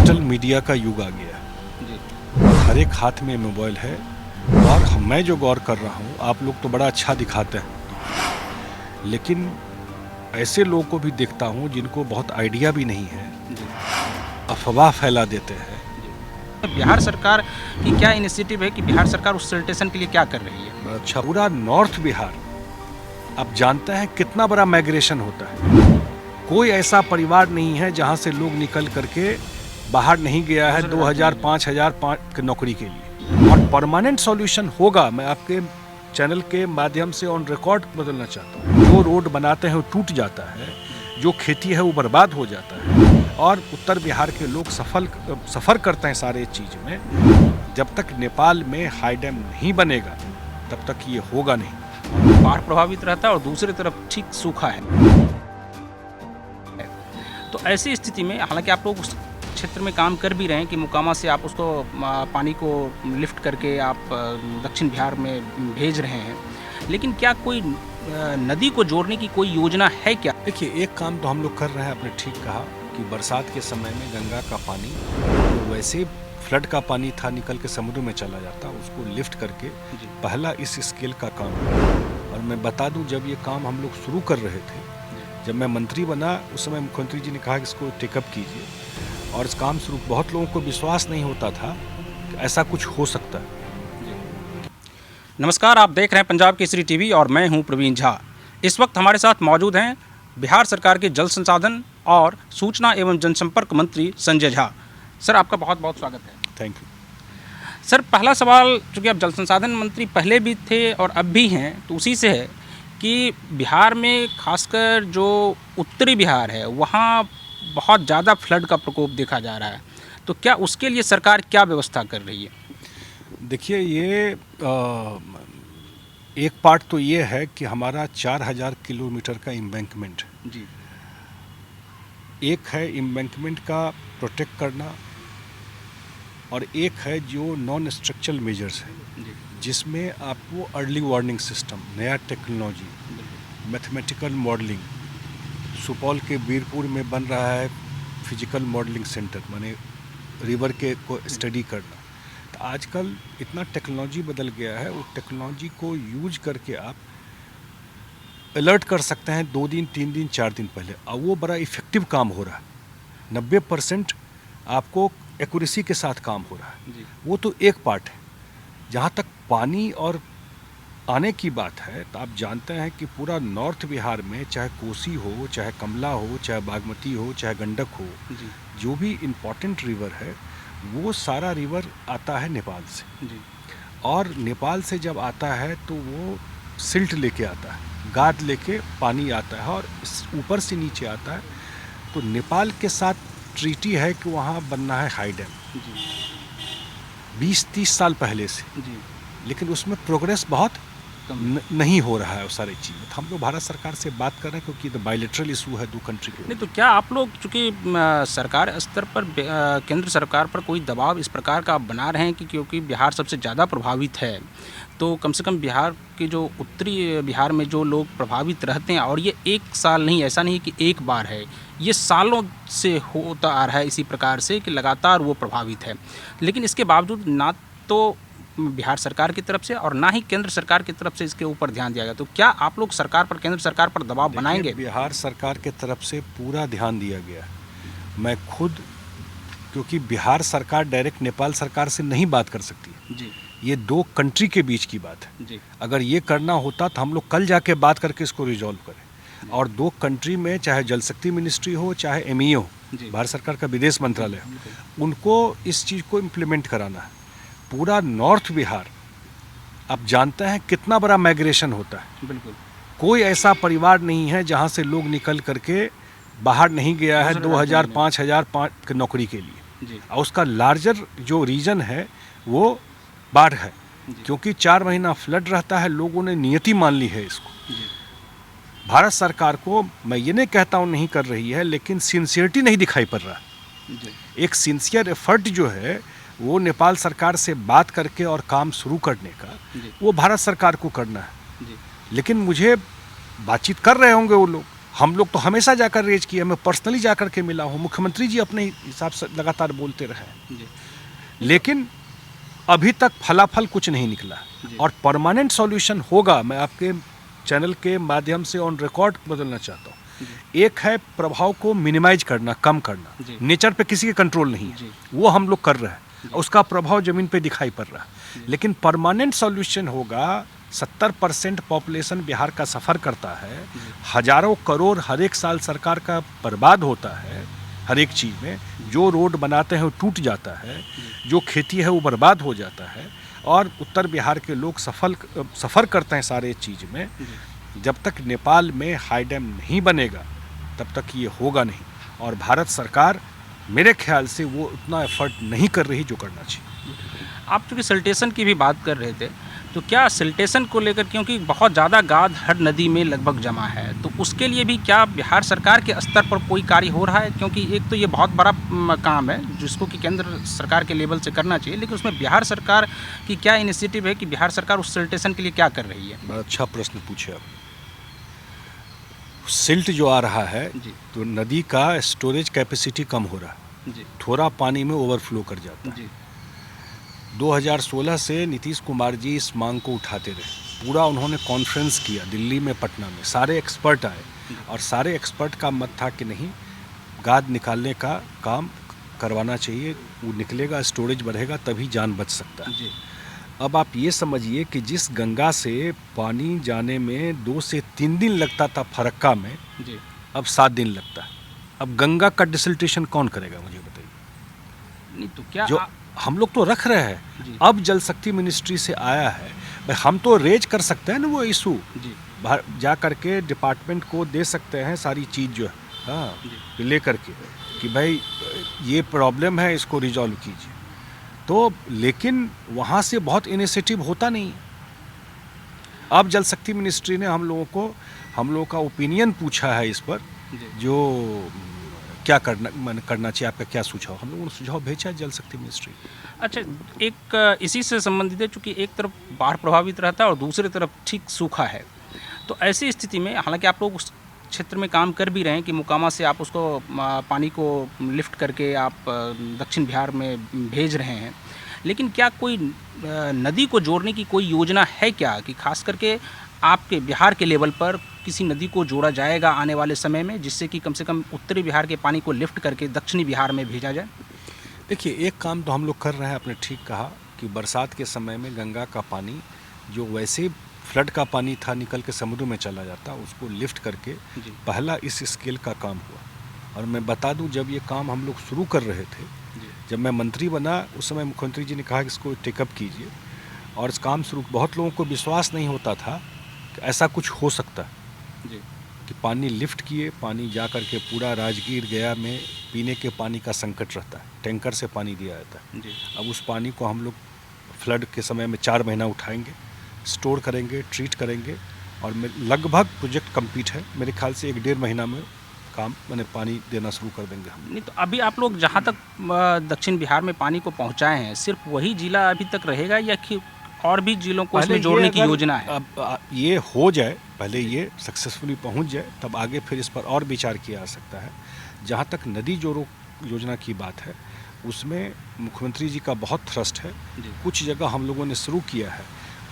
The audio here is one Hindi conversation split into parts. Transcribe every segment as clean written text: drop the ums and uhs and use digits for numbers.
डिजिटल मीडिया का युग आ गया है। हर एक हाथ में मोबाइल है और मैं जो गौर कर रहा हूँ, आप लोग तो बड़ा अच्छा दिखाते हैं, लेकिन ऐसे लोगों को भी देखता हूँ जिनको बहुत आइडिया भी नहीं है, अफवाह फैला देते हैं। बिहार सरकार की क्या इनिशिएटिव है कि बिहार सरकार उस सैनिटेशन के लिए क्या कर रही है? अच्छा, पूरा नॉर्थ बिहार आप जानते हैं कितना बड़ा माइग्रेशन होता है। कोई ऐसा परिवार नहीं है जहाँ से लोग निकल करके बाहर नहीं गया है 2000 5000 की नौकरी के लिए। और परमानेंट सॉल्यूशन होगा, मैं आपके चैनल के माध्यम से ऑन रिकॉर्ड बदलना चाहता हूँ। जो रोड बनाते हैं वो टूट जाता है, जो खेती है वो बर्बाद हो जाता है, और उत्तर बिहार के लोग सफ़र करते हैं सारे चीज़ में। जब तक नेपाल में हाई डैम नहीं बनेगा तब तक ये होगा नहीं। बाढ़ प्रभावित रहता है और दूसरी तरफ ठीक सूखा है। तो ऐसी स्थिति में हालांकि आप लोग उस क्षेत्र में काम कर भी रहे हैं कि मुकामा से आप उसको पानी को लिफ्ट करके आप दक्षिण बिहार में भेज रहे हैं, लेकिन क्या कोई नदी को जोड़ने की कोई योजना है क्या? देखिए, एक काम तो हम लोग कर रहे हैं, आपने ठीक कहा कि बरसात के समय में गंगा का पानी तो वैसे फ्लड का पानी था, निकल के समुद्र में चला जाता, उसको लिफ्ट करके पहला इस स्केल का काम है। और मैं बता दूं, जब ये काम हम लोग शुरू कर रहे थे, जब मैं मंत्री बना उस समय मुख्यमंत्री जी ने कहा कि इसको टेकअप कीजिए, और इस काम शुरू, बहुत लोगों को विश्वास नहीं होता था कि ऐसा कुछ हो सकता है। नमस्कार, आप देख रहे हैं पंजाब केसरी टीवी और मैं हूं प्रवीण झा। इस वक्त हमारे साथ मौजूद हैं बिहार सरकार के जल संसाधन और सूचना एवं जनसंपर्क मंत्री संजय झा। सर, आपका बहुत बहुत स्वागत है। Thank you. सर, पहला सवाल, चूँकि आप जल संसाधन मंत्री पहले भी थे और अब भी हैं, तो उसी से है कि बिहार में खासकर जो उत्तरी बिहार है वहाँ बहुत ज़्यादा फ्लड का प्रकोप देखा जा रहा है, तो क्या उसके लिए सरकार क्या व्यवस्था कर रही है? देखिए, ये एक पार्ट तो ये है कि हमारा 4000 किलोमीटर का एम्बैंकमेंट जी। एक है एम्बैंकमेंट का प्रोटेक्ट करना, और एक है जो नॉन स्ट्रक्चरल मेजर्स है, जिसमें आपको अर्ली वार्निंग सिस्टम, नया टेक्नोलॉजी, मैथमेटिकल मॉडलिंग, सुपौल के बीरपुर में बन रहा है फिजिकल मॉडलिंग सेंटर, माने रिवर के को स्टडी करना। तो आजकल इतना टेक्नोलॉजी बदल गया है, वो टेक्नोलॉजी को यूज करके आप अलर्ट कर सकते हैं 2 दिन 3 दिन 4 दिन पहले, और वो बड़ा इफ़ेक्टिव काम हो रहा है। 90% आपको एक्यूरेसी के साथ काम हो रहा है। वो तो एक पार्ट है। जहाँ तक पानी और आने की बात है, तो आप जानते हैं कि पूरा नॉर्थ बिहार में, चाहे कोसी हो, चाहे कमला हो, चाहे बागमती हो, चाहे गंडक हो, जो भी इम्पोर्टेंट रिवर है, वो सारा रिवर आता है नेपाल से। और नेपाल से जब आता है तो वो सिल्ट लेके आता है, गाद लेके पानी आता है और ऊपर से नीचे आता है। तो नेपाल के साथ ट्रीटी है कि वहाँ बनना है हाई डैम 20-30 साल पहले से, लेकिन उसमें प्रोग्रेस बहुत नहीं हो रहा है वो सारी चीज़ें। हम लोग भारत सरकार से बात कर रहे हैं क्योंकि तो बायलैटरल इशू है 2 कंट्री के। नहीं, तो क्या आप लोग, चूँकि सरकार स्तर पर केंद्र सरकार पर कोई दबाव इस प्रकार का आप बना रहे हैं कि क्योंकि बिहार सबसे ज़्यादा प्रभावित है, तो कम से कम बिहार के जो उत्तरी बिहार में जो लोग प्रभावित रहते हैं, और ये एक साल नहीं, ऐसा नहीं कि एक बार है, ये सालों से होता आ रहा है इसी प्रकार से कि लगातार वो प्रभावित है, लेकिन इसके बावजूद ना तो बिहार सरकार की तरफ से और ना ही केंद्र सरकार की तरफ से इसके ऊपर ध्यान दिया गया। तो क्या आप लोग सरकार पर, केंद्र सरकार पर दबाव बनाएंगे? बिहार सरकार के तरफ से पूरा ध्यान दिया गया। मैं खुद, क्योंकि बिहार सरकार डायरेक्ट नेपाल सरकार से नहीं बात कर सकती है जी। ये 2 कंट्री के बीच की बात है जी। अगर ये करना होता तो हम लोग कल जाके बात करके इसको रिजॉल्व करें। और 2 कंट्री में, चाहे जल शक्ति मिनिस्ट्री हो, चाहे MEO, भारत सरकार का विदेश मंत्रालय हो, उनको इस चीज़ को इम्प्लीमेंट कराना है। पूरा नॉर्थ बिहार आप जानते हैं कितना बड़ा माइग्रेशन होता है। बिल्कुल। कोई ऐसा परिवार नहीं है जहाँ से लोग निकल करके बाहर नहीं गया है 2000 5000 की नौकरी के लिए। और उसका लार्जर जो रीजन है वो बाढ़ है, क्योंकि 4 महीना फ्लड रहता है। लोगों ने नियति मान ली है इसको। भारत सरकार को मैं ये नहीं कहता हूँ नहीं कर रही है, लेकिन सिंसियरिटी नहीं दिखाई पड़ रहा है। एक सिंसियर एफर्ट जो है वो नेपाल सरकार से बात करके और काम शुरू करने का, वो भारत सरकार को करना है। लेकिन मुझे बातचीत कर रहे होंगे वो लोग, हम लोग तो हमेशा जाकर रेज किए, मैं पर्सनली जाकर के मिला हूँ, मुख्यमंत्री जी अपने हिसाब से लगातार बोलते रहे हैं, जी लेकिन अभी तक फलाफल कुछ नहीं निकला। जी। और परमानेंट सॉल्यूशन होगा, मैं आपके चैनल के माध्यम से ऑन रिकॉर्ड बदलना चाहता हूँ। एक है प्रभाव को मिनिमाइज करना, कम करना, जी। नेचर पे किसी के कंट्रोल नहीं है, जी। वो हम लोग कर रहे हैं, उसका प्रभाव ज़मीन पे दिखाई पड़ रहा है। लेकिन परमानेंट सॉल्यूशन होगा, 70% पॉपुलेशन बिहार का सफ़र करता है, हजारों करोड़ हर एक साल सरकार का बर्बाद होता है, हर एक चीज़ में जो रोड बनाते हैं वो टूट जाता है, जो खेती है वो बर्बाद हो जाता है, और उत्तर बिहार के लोग सफ़र करते हैं सारे चीज़ में। जब तक नेपाल में हाई डैम नहीं बनेगा तब तक ये होगा नहीं, और भारत सरकार मेरे ख्याल से वो उतना एफर्ट नहीं कर रही जो करना चाहिए। आप चूँकि सिल्टेशन की भी बात कर रहे थे, तो क्या सिल्टेशन को लेकर, क्योंकि बहुत ज़्यादा गाद हर नदी में लगभग जमा है, तो उसके लिए भी क्या बिहार सरकार के स्तर पर कोई कार्य हो रहा है? क्योंकि एक तो ये बहुत बड़ा काम है जिसको कि केंद्र सरकार के लेवल से करना चाहिए, लेकिन उसमें बिहार सरकार की क्या इनिशिएटिव है कि बिहार सरकार उस सिल्टेशन के लिए क्या कर रही है? बड़ा अच्छा प्रश्न पूछे आप। सिल्ट जो आ रहा है जी तो नदी का स्टोरेज कैपेसिटी कम हो रहा है, जी थोड़ा पानी में ओवरफ्लो कर जाता है। जी 2016 से नीतीश कुमार जी इस मांग को उठाते रहे, पूरा उन्होंने कॉन्फ्रेंस किया दिल्ली में, पटना में, सारे एक्सपर्ट आए, और सारे एक्सपर्ट का मत था कि नहीं, गाद निकालने का काम करवाना चाहिए, वो निकलेगा, स्टोरेज बढ़ेगा, तभी जान बच सकता है। जी अब आप ये समझिए कि जिस गंगा से पानी जाने में 2 से 3 दिन लगता था फरक्का में, जी अब 7 दिन लगता है। अब गंगा का डिसल्टेशन कौन करेगा, मुझे बताइए? नहीं तो क्या जो हम लोग तो रख रहे हैं, जी अब जल शक्ति मिनिस्ट्री से आया है, भाई हम तो रेज कर सकते हैं ना वो इशू, जी जा करके डिपार्टमेंट को दे सकते हैं सारी चीज़ जो है, हाँ, जी ले करके कि भाई ये प्रॉब्लम है, इसको रिजॉल्व कीजिए। तो लेकिन वहाँ से बहुत इनिशिएटिव होता नहीं है। अब जल शक्ति मिनिस्ट्री ने हम लोगों का ओपिनियन पूछा है इस पर, जी जो क्या करना चाहिए, आपका क्या सुझाव, हम लोगों ने सुझाव भेजा है जल शक्ति मिनिस्ट्री। अच्छा, एक इसी से संबंधित है, चूँकि एक तरफ बाढ़ प्रभावित रहता है और दूसरी तरफ ठीक सूखा है, तो ऐसी स्थिति में हालांकि आप लोग उस क्षेत्र में काम कर भी रहे हैं कि मोकामा से आप उसको पानी को लिफ्ट करके आप दक्षिण बिहार में भेज रहे हैं, लेकिन क्या कोई नदी को जोड़ने की कोई योजना है क्या, कि खास करके आपके बिहार के लेवल पर किसी नदी को जोड़ा जाएगा आने वाले समय में, जिससे कि कम से कम उत्तरी बिहार के पानी को लिफ्ट करके दक्षिणी बिहार में भेजा जाए? देखिए, एक काम तो हम लोग कर रहे हैं, आपने ठीक कहा कि बरसात के समय में गंगा का पानी जो वैसे फ्लड का पानी था निकल के समुद्र में चला जाता, उसको लिफ्ट करके जी पहला इस स्केल का काम हुआ। और मैं बता दूं, जब ये काम हम लोग शुरू कर रहे थे, जी जब मैं मंत्री बना उस समय मुख्यमंत्री जी ने कहा कि इसको टेकअप कीजिए, और इस काम शुरू, बहुत लोगों को विश्वास नहीं होता था कि ऐसा कुछ हो सकता है जी कि पानी लिफ्ट किए, पानी जा कर के पूरा राजगीर गया में पीने के पानी का संकट रहता है, टैंकर से पानी दिया जाता है। जी अब उस पानी को हम लोग फ्लड के समय में 4 महीना उठाएंगे, स्टोर करेंगे, ट्रीट करेंगे, और लगभग प्रोजेक्ट कंप्लीट है, मेरे ख्याल से 1-1.5 महीना में काम मैंने पानी देना शुरू कर देंगे हम। नहीं तो अभी आप लोग जहाँ तक दक्षिण बिहार में पानी को पहुँचाए हैं, सिर्फ वही जिला अभी तक रहेगा या कि और भी जिलों को इसमें जोड़ने की योजना है? अब ये हो जाए, पहले ये सक्सेसफुली पहुंच जाए, तब आगे फिर इस पर और विचार किया जा सकता है। जहाँ तक नदी जोड़ो योजना की बात है, उसमें मुख्यमंत्री जी का बहुत थ्रस्ट है, कुछ जगह हम लोगों ने शुरू किया है,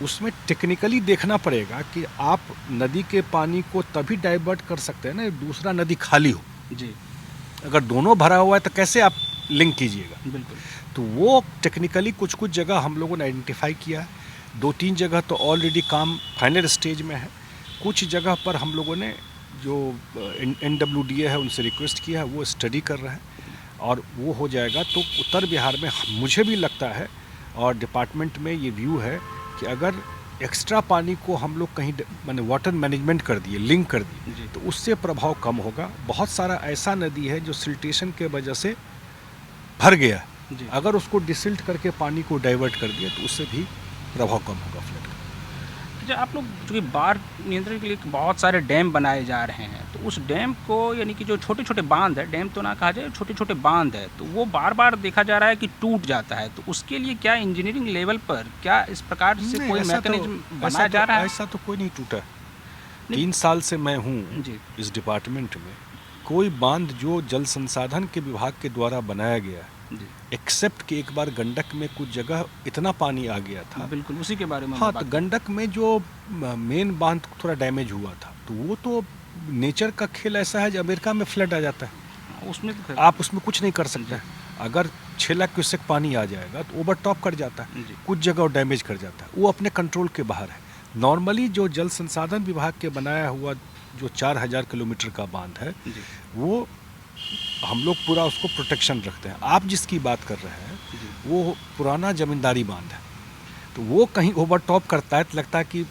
उसमें टेक्निकली देखना पड़ेगा कि आप नदी के पानी को तभी डाइवर्ट कर सकते हैं ना, दूसरा नदी खाली हो। जी अगर दोनों भरा हुआ है तो कैसे आप लिंक कीजिएगा? बिल्कुल। तो वो टेक्निकली कुछ जगह हम लोगों ने आइडेंटिफाई किया है, 2-3 जगह तो ऑलरेडी काम फाइनल स्टेज में है, कुछ जगह पर हम लोगों ने जो NWDA है उनसे रिक्वेस्ट किया है, वो स्टडी कर रहे हैं, और वो हो जाएगा तो उत्तर बिहार में मुझे भी लगता है, और डिपार्टमेंट में ये व्यू है कि अगर एक्स्ट्रा पानी को हम लोग कहीं माने वाटर मैनेजमेंट कर दिए, लिंक कर दिए, तो उससे प्रभाव कम होगा। बहुत सारा ऐसा नदी है जो सिल्टेशन के वजह से भर गया है, अगर उसको डिसिल्ट करके पानी को डाइवर्ट कर दिया तो उससे भी प्रभाव कम होगा फ्लड का। अच्छा, आप लोग चूँकि बाढ़ नियंत्रण के लिए बहुत सारे डैम बनाए जा रहे हैं, तो उस डैम को, यानी कि जो छोटे छोटे बांध है, डैम तो ना कहा जाए, छोटे छोटे बांध है, तो वो बार बार देखा जा रहा है कि टूट जाता है, तो उसके लिए क्या इंजीनियरिंग लेवल पर क्या इस प्रकार से कोई मैकेनिज्म बनाया जा रहा है? ऐसा तो कोई नहीं टूटा है। 3 साल से मैं हूँ जी इस डिपार्टमेंट में। कोई बांध जो जल संसाधन के विभाग के द्वारा बनाया गया है, जी एक्सेप्ट कि एक बार गंडक में कुछ जगह इतना पानी आ गया था। बिल्कुल उसी के बारे में हाँ, मैं तो बात कर गंडक में जो मेन बांध थोड़ा डैमेज हुआ था, तो वो तो नेचर का खेल ऐसा है, जो अमेरिका में फ्लड आ जाता है, उसमें तो खैर आप उसमें कुछ नहीं कर सकते हैं। अगर 6 लाख क्यूसेक पानी आ जाएगा तो ओवर टॉप कर जाता है, जी कुछ जगह डैमेज कर जाता है, वो अपने कंट्रोल के बाहर है। नॉर्मली जो जल संसाधन विभाग के बनाया हुआ जो 4000 किलोमीटर का बांध है, जी वो हम लोग पूरा उसको प्रोटेक्शन रखते हैं। आप जिसकी बात कर रहे हैं जी वो पुराना जमींदारी बांध है, तो वो कहीं ओवर टॉप करता है तो लगता है कि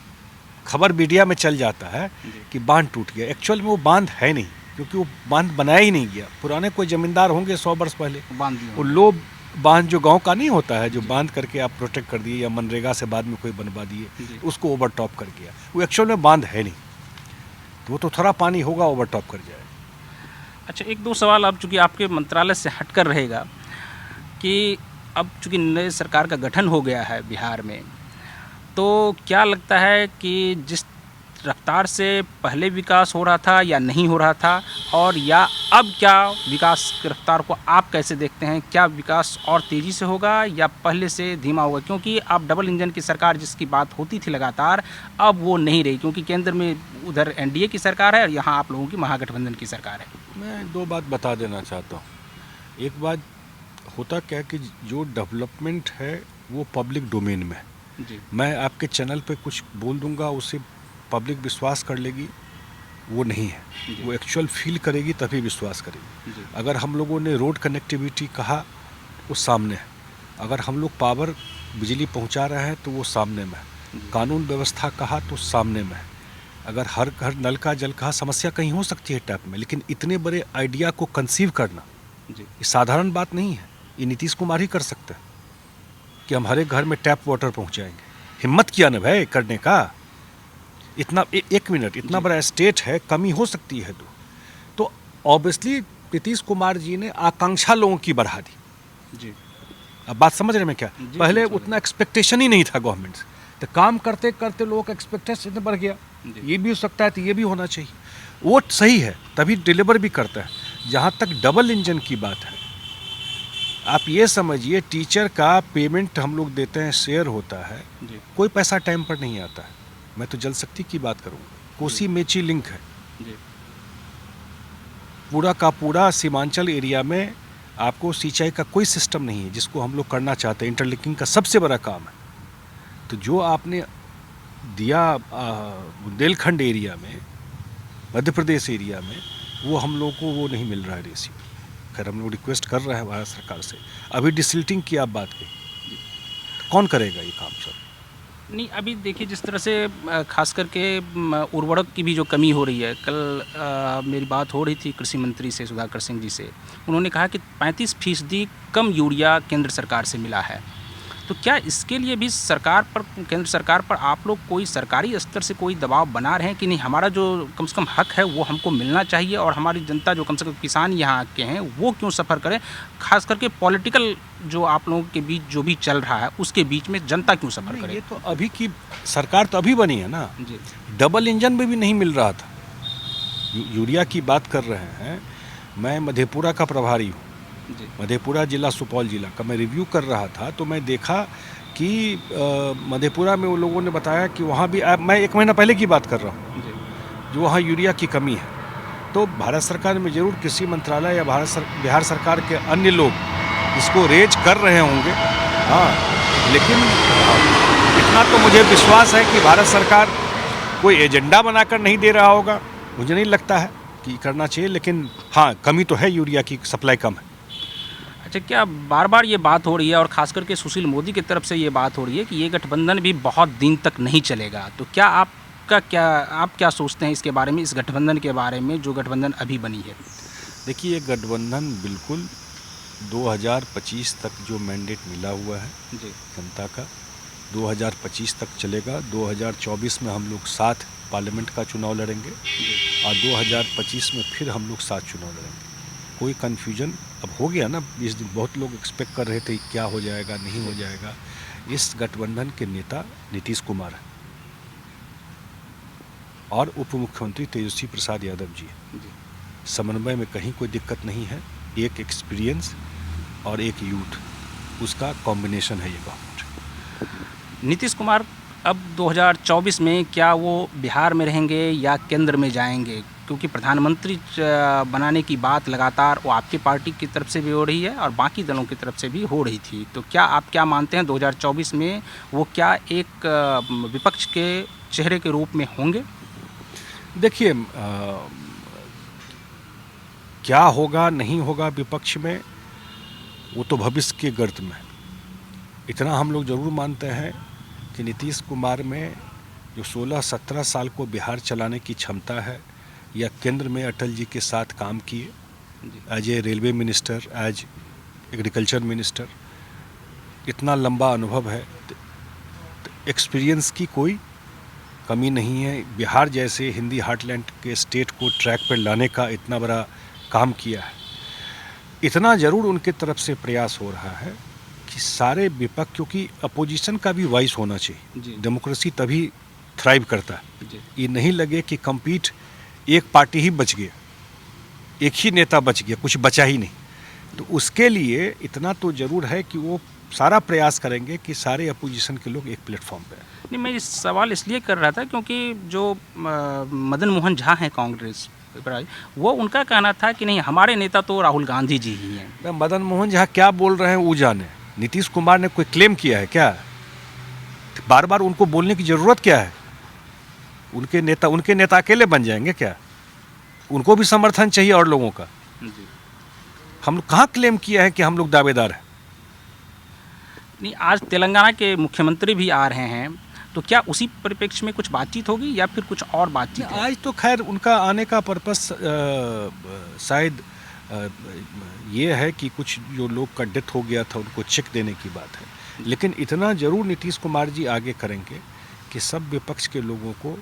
खबर मीडिया में चल जाता है जी कि बांध टूट गया। एक्चुअल में वो बांध है नहीं, क्योंकि वो बांध बनाया ही नहीं गया। पुराने कोई जमींदार होंगे 100 वर्ष पहले, बांध दिया वो लो बांध जो गांव का नहीं होता है, जो बांध करके आप प्रोटेक्ट कर दिए या मनरेगा से बाद में कोई बनवा दिए, जी उसको ओवर टॉप कर गया। वो एक्चुअल में बांध है नहीं, तो वो तो थोड़ा पानी होगा ओवर टॉप कर जाए। अच्छा एक दो सवाल अब चूँकि आपके मंत्रालय से हटकर रहेगा कि अब चूँकि नई सरकार का गठन हो गया है बिहार में, तो क्या लगता है कि जिस रफ्तार से पहले विकास हो रहा था या नहीं हो रहा था, और या अब क्या विकास की रफ्तार को आप कैसे देखते हैं? क्या विकास और तेज़ी से होगा या पहले से धीमा होगा? क्योंकि अब डबल इंजन की सरकार जिसकी बात होती थी लगातार, अब वो नहीं रही, क्योंकि केंद्र में उधर एनडीए की सरकार है और यहाँ आप लोगों की महागठबंधन की सरकार है। मैं 2 बात बता देना चाहता हूँ। एक बात होता क्या है कि जो डेवलपमेंट है वो पब्लिक डोमेन में है। जी मैं आपके चैनल पे कुछ बोल दूंगा, उससे पब्लिक विश्वास कर लेगी, वो नहीं है। जी। वो एक्चुअल फील करेगी तभी विश्वास करेगी। जी अगर हम लोगों ने रोड कनेक्टिविटी कहा, वो सामने है। अगर हम लोग पावर बिजली पहुंचा रहे हैं तो वो सामने में है। कानून व्यवस्था कहा तो सामने में है। अगर हर घर नल का जल कहा, समस्या कहीं हो सकती है टैप में, लेकिन इतने बड़े आइडिया को कंसीव करना जी ये साधारण बात नहीं है। ये नीतीश कुमार ही कर सकते हैं कि हम हर एक घर में टैप वाटर पहुंचाएंगे। हिम्मत किया ना भाई करने का। इतना एक मिनट, इतना बड़ा स्टेट है, कमी हो सकती है तो ऑब्वियसली नीतीश कुमार जी ने आकांक्षा लोगों की बढ़ा दी। जी अब बात समझ रहे हैं क्या? जी, पहले समझ उतना एक्सपेक्टेशन ही नहीं था गवर्नमेंट से, तो काम करते करते लोगों का एक्सपेक्टेशन बढ़ गया। जी। ये भी हो सकता है तो ये भी होना चाहिए, वो सही है, तभी डिलीवर भी करता है। जहाँ तक डबल इंजन की बात है, आप ये समझिए टीचर का पेमेंट हम लोग देते हैं, शेयर होता है, जी कोई पैसा टाइम पर नहीं आता है। मैं तो जल शक्ति की बात करूँगा, कोसी मेची लिंक है, जी पूरा का पूरा सीमांचल एरिया में आपको सिंचाई का कोई सिस्टम नहीं है, जिसको हम लोग करना चाहते हैं। इंटरलिंकिंग का सबसे बड़ा काम है। तो जो आपने दिया बुंदेलखंड एरिया में, मध्य प्रदेश एरिया में, वो हम लोग को वो नहीं मिल रहा है रेशियो। खैर हम लोग रिक्वेस्ट कर रहे हैं भारत सरकार से। अभी डिसिल्टिंग की आप बात की, कौन करेगा ये काम सर? नहीं अभी देखिए जिस तरह से खास करके उर्वरक की भी जो कमी हो रही है, कल मेरी बात हो रही थी कृषि मंत्री से, सुधाकर सिंह जी से। उन्होंने कहा कि 35% कम यूरिया केंद्र सरकार से मिला है। तो क्या इसके लिए भी सरकार पर, केंद्र सरकार पर आप लोग कोई सरकारी स्तर से कोई दबाव बना रहे हैं कि नहीं, हमारा जो कम से कम हक है वो हमको मिलना चाहिए, और हमारी जनता जो कम से कम किसान यहाँ के हैं वो क्यों सफ़र करें? खास करके पॉलिटिकल जो आप लोगों के बीच जो भी चल रहा है उसके बीच में जनता क्यों सफ़र नहीं, करे? ये तो अभी की सरकार तो अभी बनी है ना। जी डबल इंजन में भी नहीं मिल रहा था। यूरिया की बात कर रहे हैं, मैं मधेपुरा का प्रभारी हूँ। जी मधेपुरा जिला सुपौल जिला का मैं रिव्यू कर रहा था, तो मैं देखा कि मधेपुरा में वो लोगों ने बताया कि वहाँ भी, मैं 1 महीना पहले की बात कर रहा हूँ, जी जो वहाँ यूरिया की कमी है। तो भारत सरकार में ज़रूर कृषि मंत्रालय या बिहार सरकार के अन्य लोग इसको रेज कर रहे होंगे। हाँ, लेकिन इतना तो मुझे विश्वास है कि भारत सरकार कोई एजेंडा बनाकर नहीं दे रहा होगा। मुझे नहीं लगता है कि करना चाहिए, लेकिन हाँ, कमी तो है, यूरिया की सप्लाई कम है। अच्छा, क्या बार बार ये बात हो रही है और ख़ास करके सुशील मोदी की तरफ से ये बात हो रही है कि ये गठबंधन भी बहुत दिन तक नहीं चलेगा, तो क्या आप क्या सोचते हैं इसके बारे में, इस गठबंधन के बारे में जो गठबंधन अभी बनी है? देखिए, गठबंधन बिल्कुल 2025 तक जो मैंडेट मिला हुआ है जी जनता का, 2025 तक चलेगा। 2024 में हम लोग साथ पार्लियामेंट का चुनाव लड़ेंगे और 2025 में फिर हम लोग साथ चुनाव लड़ेंगे। कोई कन्फ्यूजन अब हो गया ना, इस दिन बहुत लोग एक्सपेक्ट कर रहे थे क्या हो जाएगा, नहीं हो जाएगा। इस गठबंधन के नेता नीतीश कुमार हैं। और उप मुख्यमंत्री तेजस्वी प्रसाद यादव जी। समन्वय में कहीं कोई दिक्कत नहीं है, एक एक्सपीरियंस और एक यूथ, उसका कॉम्बिनेशन है ये गवर्नमेंट। नीतीश कुमार अब 2024 में क्या वो बिहार में रहेंगे या केंद्र में जाएंगे? क्योंकि प्रधानमंत्री बनाने की बात लगातार वो आपकी पार्टी की तरफ से भी हो रही है और बाकी दलों की तरफ से भी हो रही थी, तो क्या आप क्या मानते हैं 2024 में वो क्या एक विपक्ष के चेहरे के रूप में होंगे? देखिए, क्या होगा नहीं होगा विपक्ष में, वो तो भविष्य के गर्त में। इतना हम लोग ज़रूर मानते हैं कि नीतीश कुमार में जो 16-17 साल को बिहार चलाने की क्षमता है, या केंद्र में अटल जी के साथ काम किए as a railway minister, as agriculture minister, इतना लंबा अनुभव है, तो एक्सपीरियंस की कोई कमी नहीं है। बिहार जैसे हिंदी हार्टलैंड के स्टेट को ट्रैक पर लाने का इतना बड़ा काम किया है। इतना ज़रूर उनके तरफ से प्रयास हो रहा है कि सारे विपक्ष, क्योंकि अपोजिशन का भी वॉइस होना चाहिए, डेमोक्रेसी तभी थ्राइव करता है। ये नहीं लगे कि कम्पीट एक पार्टी ही बच गया, एक ही नेता बच गया, कुछ बचा ही नहीं। तो उसके लिए इतना तो ज़रूर है कि वो सारा प्रयास करेंगे कि सारे अपोजिशन के लोग एक प्लेटफॉर्म पे। नहीं, मैं इस सवाल इसलिए कर रहा था क्योंकि जो मदन मोहन झा हैं कांग्रेस, वो उनका कहना था कि नहीं, हमारे नेता तो राहुल गांधी जी ही हैं। मदन मोहन झा क्या बोल रहे हैं वो जाने। नीतीश कुमार ने कोई क्लेम किया है क्या? बार बार उनको बोलने की ज़रूरत क्या है? उनके नेता अकेले बन जाएंगे क्या? उनको भी समर्थन चाहिए और लोगों का। हम लोग कहाँ क्लेम किया है कि हम लोग दावेदार हैं? नहीं, आज तेलंगाना के मुख्यमंत्री भी आ रहे हैं, तो क्या उसी परिप्रेक्ष्य में कुछ बातचीत होगी या फिर कुछ और बातचीत है? आज तो खैर उनका आने का पर्पस शायद ये है कि कुछ जो लोग का डेथ हो गया था उनको चेक देने की बात है। लेकिन इतना ज़रूर नीतीश कुमार जी आगे करेंगे कि सब विपक्ष के लोगों को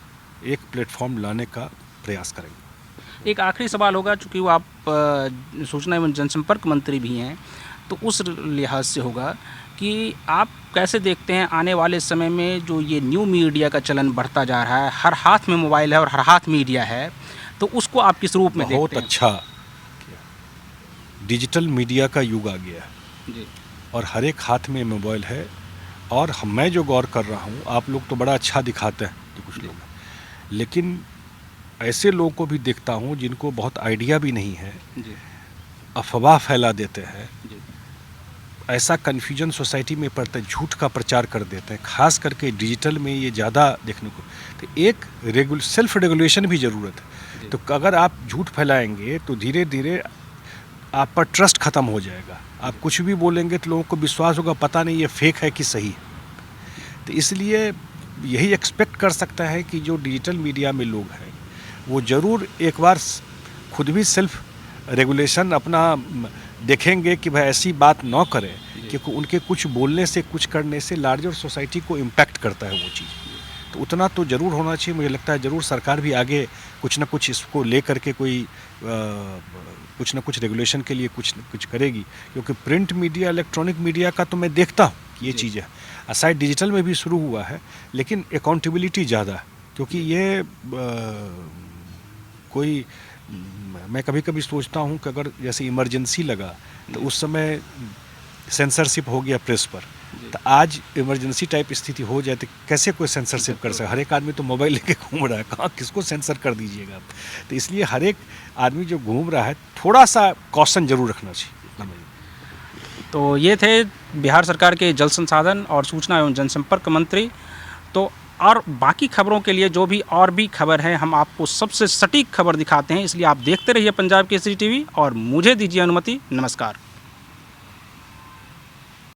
एक प्लेटफॉर्म लाने का प्रयास करेंगे। एक आखिरी सवाल होगा, चूँकि वो आप सूचना एवं जनसंपर्क मंत्री भी हैं, तो उस लिहाज से होगा कि आप कैसे देखते हैं आने वाले समय में जो ये न्यू मीडिया का चलन बढ़ता जा रहा है, हर हाथ में मोबाइल है और हर हाथ मीडिया है, तो उसको आप किस रूप में देखते हैं? बहुत अच्छा, डिजिटल मीडिया का युग आ गया है जी, और हर एक हाथ में मोबाइल है। और मैं जो गौर कर रहा हूँ, आप लोग तो बड़ा अच्छा दिखाते हैं तो कुछ लोग, लेकिन ऐसे लोगों को भी देखता हूँ जिनको बहुत आइडिया भी नहीं है, अफवाह फैला देते हैं, ऐसा कन्फ्यूजन सोसाइटी में पड़ता है, झूठ का प्रचार कर देते हैं। खास करके डिजिटल में ये ज़्यादा देखने को। तो एक सेल्फ रेगुलेशन भी ज़रूरत है। तो अगर आप झूठ फैलाएंगे तो धीरे धीरे आप पर ट्रस्ट ख़त्म हो जाएगा। आप कुछ भी बोलेंगे तो लोगों को विश्वास होगा, पता नहीं ये फेक है कि सही है। तो इसलिए यही एक्सपेक्ट कर सकता है कि जो डिजिटल मीडिया में लोग हैं वो ज़रूर एक बार खुद भी सेल्फ रेगुलेशन अपना देखेंगे कि भाई ऐसी बात ना करें, क्योंकि उनके कुछ बोलने से, कुछ करने से लार्जर सोसाइटी को इम्पैक्ट करता है वो चीज़। तो उतना तो ज़रूर होना चाहिए। मुझे लगता है ज़रूर सरकार भी आगे कुछ ना कुछ इसको ले करके कोई कुछ ना कुछ रेगुलेशन के लिए कुछ न कुछ करेगी, क्योंकि प्रिंट मीडिया, इलेक्ट्रॉनिक मीडिया का तो मैं देखता हूँ कि ये चीज़ है। असाइड डिजिटल में भी शुरू हुआ है, लेकिन अकाउंटेबिलिटी ज़्यादा है, क्योंकि ये कोई मैं कभी कभी सोचता हूँ कि अगर जैसे इमरजेंसी लगा तो उस समय सेंसरशिप हो गया प्रेस पर, तो आज इमरजेंसी टाइप स्थिति हो जाए तो कैसे कोई सेंसरशिप कर सके? हर एक आदमी तो मोबाइल लेके घूम रहा है, कहाँ किसको सेंसर कर दीजिएगा आप? तो इसलिए हर एक आदमी जो घूम रहा है थोड़ा सा कॉशन जरूर रखना चाहिए। तो ये थे बिहार सरकार के जल संसाधन और सूचना एवं जनसंपर्क मंत्री। तो और बाकी खबरों के लिए जो भी और भी खबर है, हम आपको सबसे सटीक खबर दिखाते हैं, इसलिए आप देखते रहिए पंजाब केसरी टीवी और मुझे दीजिए अनुमति। नमस्कार।